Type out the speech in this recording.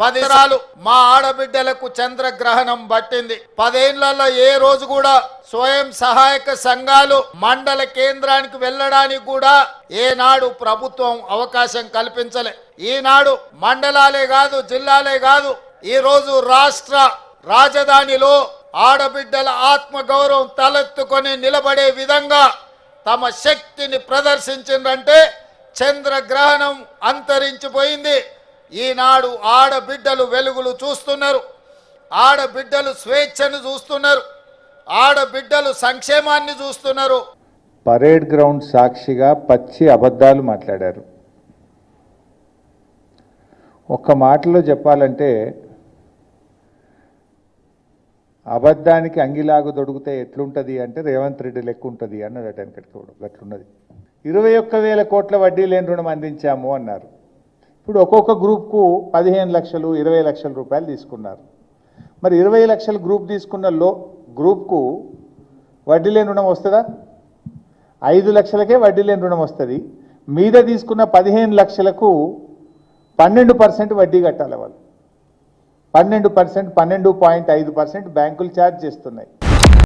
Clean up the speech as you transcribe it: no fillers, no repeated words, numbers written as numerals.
10 రాలు మా ఆడబిడ్డలకు చంద్రగ్రహణం పట్టింది. 10 ఏళ్లలో ఏ రోజు కూడా స్వయం సహాయక సంఘాలు మండల కేంద్రానికి వెళ్ళడానికి కూడా ఏనాడు ప్రభుత్వం అవకాశం కల్పించలే. ఈనాడు మండలాలే కాదు, జిల్లాలే కాదు, ఈ రోజు రాష్ట్ర రాజధానిలో ఆడబిడ్డల ఆత్మగౌరవం తలెత్తుకొని నిలబడే విధంగా తమ శక్తిని ప్రదర్శించిందంటే చంద్రగ్రహణం అంతరించిపోయింది. ఈనాడు ఆడబిడ్డలు వెలుగులు చూస్తున్నారు, ఆడబిడ్డలు స్వేచ్ఛను చూస్తున్నారు, ఆడబిడ్డలు సంక్షేమాన్ని చూస్తున్నారు. పరేడ్ గ్రౌండ్ సాక్షిగా పచ్చి అబద్ధాలు మాట్లాడారు. ఒక్క మాటలో చెప్పాలంటే అబద్ధానికి అంగిలాగు దొడిగితే ఎట్లుంటుంది అంటే రేవంత్ రెడ్డి లెక్క ఉంటుంది అన్నాడు. అట్లున్నది. 21,000 కోట్ల వడ్డీ లేని రుణం అందించాము అన్నారు. ఇప్పుడు ఒక్కొక్క గ్రూప్కు 15 లక్షలు 20 లక్షల రూపాయలు తీసుకున్నారు. మరి 20 లక్షల గ్రూప్ తీసుకున్న గ్రూప్కు వడ్డీ లేని రుణం వస్తుందా? 5 లక్షలకే వడ్డీ లేని రుణం వస్తుంది. మీద తీసుకున్న 15 లక్షలకు 12% వడ్డీ కట్టాలి వాళ్ళు. 12%, 12.5% బ్యాంకులు ఛార్జ్ చేస్తున్నాయి.